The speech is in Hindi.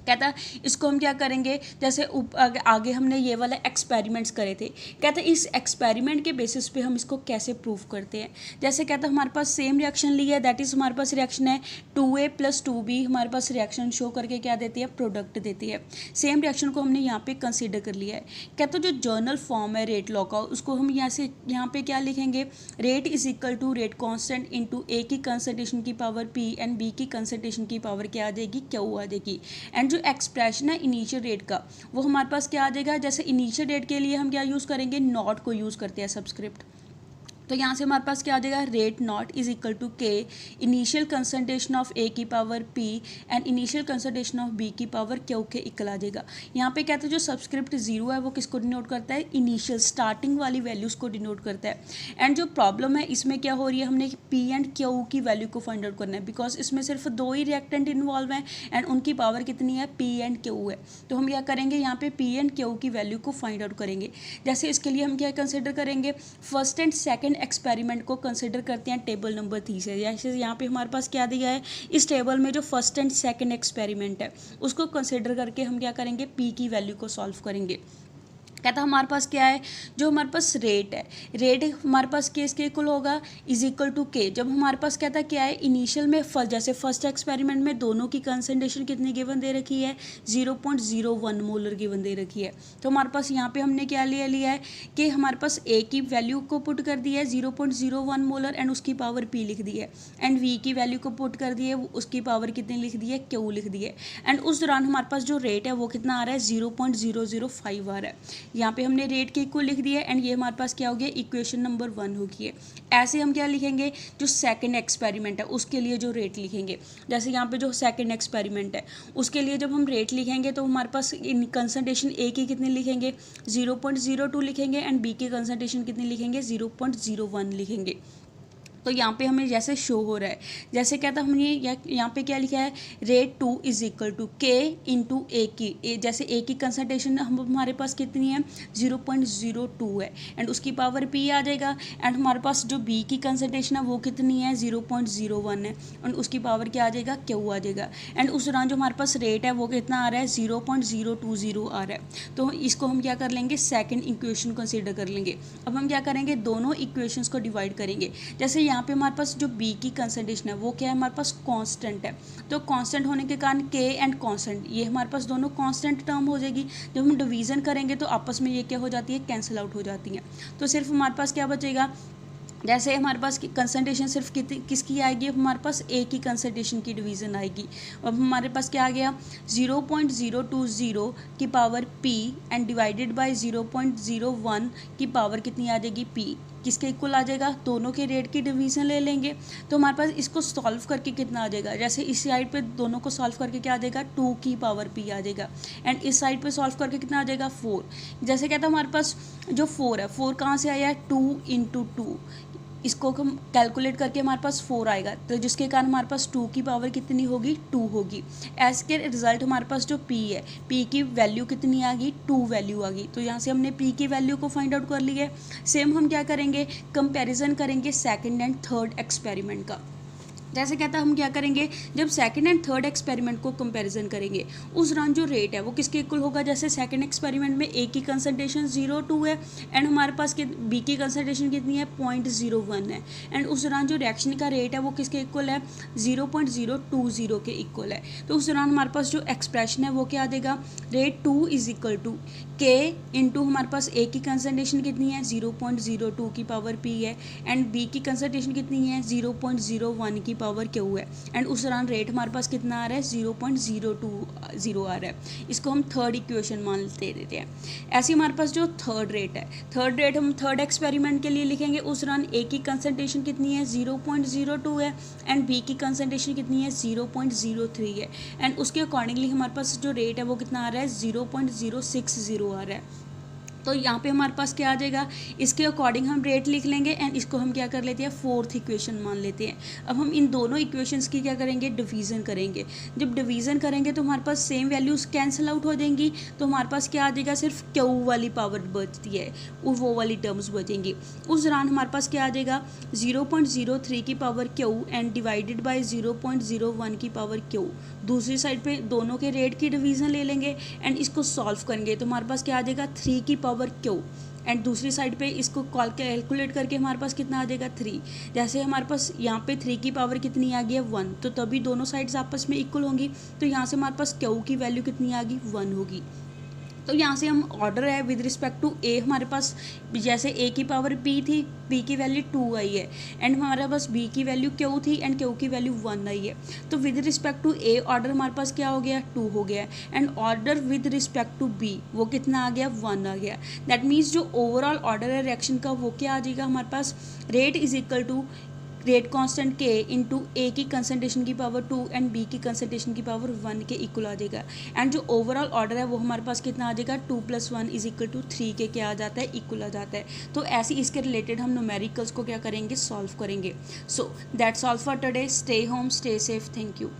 कहता है इसको हम क्या करेंगे, जैसे आगे हमने ये वाला एक्सपेरिमेंट्स करे थे, कहता है इस एक्सपेरिमेंट के बेसिस पे हम इसको कैसे प्रूव करते हैं। जैसे कहता है हमारे पास सेम रिएक्शन लिया है, दैट इज़ हमारे पास रिएक्शन है 2A + 2B, हमारे पास रिएक्शन शो करके क्या देती है, प्रोडक्ट देती है। सेम रिएक्शन को हमने यहाँ पे कंसिडर कर लिया है। कहता है जो जर्नल फॉर्म है रेट लॉ का, उसको हम यहाँ पे क्या लिखेंगे, rate is equal to rate constant into A की कंसंट्रेशन की पावर P एंड B की कंसंट्रेशन की पावर क्या आ जाएगी, Q आ जाएगी। एंड जो एक्सप्रेशन है इनिशियल रेट का, वो हमारे पास क्या आ जाएगा, जैसे इनिशियल रेट के लिए हम क्या यूज़ करेंगे, नॉट को यूज़ करते हैं सबस्क्रिप्ट। तो यहाँ से हमारे पास क्या आ जाएगा, rate not is equal to k initial concentration of A की power P and initial concentration of B की पावर क्यू के इक्वल आ जाएगा। यहाँ पे कहते हैं जो सबस्क्रिप्ट जीरो है वो किसको डिनोट करता है, इनिशियल स्टार्टिंग वाली वैल्यूज़ को डिनोट करता है। एंड जो प्रॉब्लम है इसमें क्या हो रही है, हमने पी एंड क्यू की वैल्यू को फाइंड आउट करना है, बिकॉज इसमें सिर्फ 2 ही रिएक्टेंट इन्वॉल्व हैं एंड उनकी पावर कितनी है, पी एंड क्यू है। तो हम क्या करेंगे, यहाँ पे पी एंड क्यू की वैल्यू को फाइंड आउट करेंगे। जैसे इसके लिए हम क्या कंसिडर करेंगे, फर्स्ट एंड सेकेंड एक्सपेरिमेंट को कंसिडर करते हैं टेबल नंबर 3 से। जैसे यहाँ पे हमारे पास क्या दिया है, इस टेबल में जो फर्स्ट एंड सेकेंड एक्सपेरिमेंट है उसको कंसिडर करके हम क्या करेंगे, पी की वैल्यू को सॉल्व करेंगे। कहता हमारे पास क्या है, जो हमारे पास रेट है, रेट हमारे पास के इसके इक्वल होगा इज इक्वल टू के। जब हमारे पास कहता क्या है, इनिशियल में जैसे फर्स्ट एक्सपेरिमेंट में दोनों की कंसंट्रेशन कितनी गिवन दे रखी है, 0.01 मोलर गिवन दे रखी है। तो हमारे पास यहाँ पे हमने क्या लिया है कि हमारे पास ए की वैल्यू को पुट कर दी है 0.01 मोलर एंड उसकी पावर पी लिख दी है, एंड वी की वैल्यू को पुट कर दी है, उसकी पावर कितनी लिख दी है, क्यू लिख दी है। एंड उस दौरान हमारे पास जो रेट है वो कितना आ रहा है, 0.005 आ रहा है। यहाँ पे हमने रेट के इक्वल लिख दिया एंड ये हमारे पास क्या हो गया, इक्वेशन नंबर 1 होगी है। ऐसे हम क्या लिखेंगे, जो सेकंड एक्सपेरिमेंट है उसके लिए जो रेट लिखेंगे, जैसे यहाँ पे जो सेकंड एक्सपेरिमेंट है उसके लिए जब हम रेट लिखेंगे तो हमारे पास इन कंसंट्रेशन ए की कितनी लिखेंगे, 0.02 लिखेंगे एंड बी की कंसंट्रेशन कितनी लिखेंगे, 0.01 लिखेंगे। तो यहाँ पे हमें जैसे शो हो रहा है, जैसे कहता हमने यहाँ पे क्या लिखा है, रेट 2 इज इक्वल टू के इंटू ए की, जैसे ए की कंसंट्रेशन हमारे पास कितनी है, 0.02 है एंड उसकी पावर पी आ जाएगा। एंड हमारे पास जो बी की कंसंट्रेशन है वो कितनी है, 0.01 है एंड उसकी पावर क्या आ जाएगा, क्यू आ जाएगा। एंड उस दौरान जो हमारे पास रेट है वो कितना आ रहा है, 0.020 आ रहा है। तो इसको हम क्या कर लेंगे, सेकेंड इक्वेशन कंसिडर कर लेंगे। अब हम क्या करेंगे, दोनों इक्वेशंस को डिवाइड करेंगे। जैसे यहाँ पे हमारे पास जो बी की कंसंट्रेशन है वो क्या है, हमारे पास कांस्टेंट है, तो कांस्टेंट होने के कारण के एंड कांस्टेंट ये हमारे पास दोनों कांस्टेंट टर्म हो जाएगी। जब हम डिवीजन करेंगे तो आपस में ये क्या हो जाती है, कैंसिल आउट हो जाती हैं। तो सिर्फ हमारे पास क्या बचेगा, जैसे हमारे पास कंसंट्रेशन सिर्फ किसकी आएगी, हमारे पास ए की कंसंट्रेशन की डिवीज़न आएगी। अब हमारे पास क्या आ गया, 0.020 की power P and divided by 0.01 की पावर कितनी आ जाएगी, पी किसके इक्वल आ जाएगा, दोनों के रेट की डिवीज़न ले लेंगे। तो हमारे पास इसको सॉल्व करके कितना आ जाएगा, जैसे इस साइड पे दोनों को सॉल्व करके क्या आ जाएगा, 2 की पावर पी आ जाएगा एंड इस साइड पे सॉल्व करके कितना आ जाएगा, 4। जैसे कहता हमारे पास जो 4 है, 4 कहाँ से आया है, 2 × 2, इसको हम कैलकुलेट करके हमारे पास 4 आएगा, तो जिसके कारण हमारे पास 2 की पावर कितनी होगी, 2 होगी। एज के रिजल्ट हमारे पास जो p है, p की वैल्यू कितनी आ गई, 2 वैल्यू आ गई। तो यहाँ से हमने p की वैल्यू को फाइंड आउट कर ली है। सेम हम क्या करेंगे, कंपैरिजन करेंगे सेकंड एंड थर्ड एक्सपेरिमेंट का। जैसे कहता हम क्या करेंगे, जब सेकंड एंड थर्ड एक्सपेरिमेंट को कंपैरिजन करेंगे उस दौरान जो रेट है वो किसके इक्वल होगा, जैसे सेकंड एक्सपेरिमेंट में ए की कंसंट्रेशन 0.2 है एंड हमारे पास बी की कंसंट्रेशन कितनी है, 0.01 है एंड उस दौरान जो रिएक्शन का रेट है वो किसके इक्वल है, 0.020 के इक्वल है। तो उस दौरान हमारे पास जो एक्सप्रेशन है वो क्या आ जाएगा, रेट 2 इज इक्वल टू के इंटू हमारे पास ए की कंसंट्रेशन कितनी है, 0.02 की पावर पी है एंड बी की कंसंट्रेशन कितनी है, 0.01 की पावर क्यू है एंड उस दौरान रेट हमारे पास कितना आ रहा है, 0.020 आ रहा है। इसको हम थर्ड इक्वेशन मान देते हैं। ऐसे हमारे पास जो थर्ड रेट है, थर्ड रेट हम थर्ड एक्सपेरिमेंट के लिए लिखेंगे। उस दौरान ए की कंसंट्रेशन कितनी है, 0.02 है एंड बी की कंसंट्रेशन कितनी है, 0.03 है एंड उसके अकॉर्डिंगली हमारे पास जो रेट है वो कितना आ रहा है, 0.060 आ रहा है। तो यहाँ पे हमारे पास क्या आ जाएगा, इसके अकॉर्डिंग हम रेट लिख लेंगे एंड इसको हम क्या कर लेते हैं, फोर्थ इक्वेशन मान लेते हैं। अब हम इन दोनों इक्वेशंस की क्या करेंगे, डिवीज़न करेंगे। जब डिवीज़न करेंगे तो हमारे पास सेम वैल्यूज़ कैंसिल आउट हो जाएंगी, तो हमारे पास क्या आ जाएगा, सिर्फ क्यू वाली पावर बचती है, वो वाली टर्म्स बचेंगी। उस दौरान हमारे पास क्या आ जाएगा, 0.03 की power Q and divided by 0.01 की पावर क्यू। दूसरी साइड पे दोनों के रेट की डिवीज़न ले लेंगे एंड इसको सॉल्व करेंगे, तो हमारे पास क्या आ जाएगा, 3 की पावर क्यू एंड दूसरी साइड पे इसको कैलकुलेट करके हमारे पास कितना आ जाएगा, 3। जैसे हमारे पास यहाँ पे 3 की पावर कितनी आ गई है, 1, तो तभी दोनों साइड्स आपस में इक्वल होंगी, तो यहाँ से हमारे पास क्यू की वैल्यू कितनी आ गई, 1 होगी। तो यहाँ से हम ऑर्डर है विद रिस्पेक्ट टू ए, हमारे पास जैसे ए की पावर बी थी, बी की वैल्यू 2 आई है एंड हमारे पास बी की वैल्यू क्यू थी एंड क्यू की वैल्यू 1 आई है। तो with respect to A order हमारे पास क्या हो गया, 2 हो गया and order with respect to B वो कितना आ गया, 1 आ गया। दैट मीन्स जो ओवरऑल ऑर्डर है रिएक्शन का वो क्या आ जाएगा हमारे पास, rate is equal to rate constant k into A की कंसंट्रेशन की पावर 2 एंड बी की कंसंट्रेशन की पावर 1 के इक्वल आ जाएगा। एंड जो ओवरऑल ऑर्डर है वो हमारे पास कितना आ जाएगा, 2 + 1 इज इक्वल टू 3 के क्या आ जाता है, इक्वल आ जाता है। तो ऐसे इसके रिलेटेड हम न्यूमेरिकल्स को क्या करेंगे, सॉल्व करेंगे। So that's all for today. Stay home, stay safe, thank you.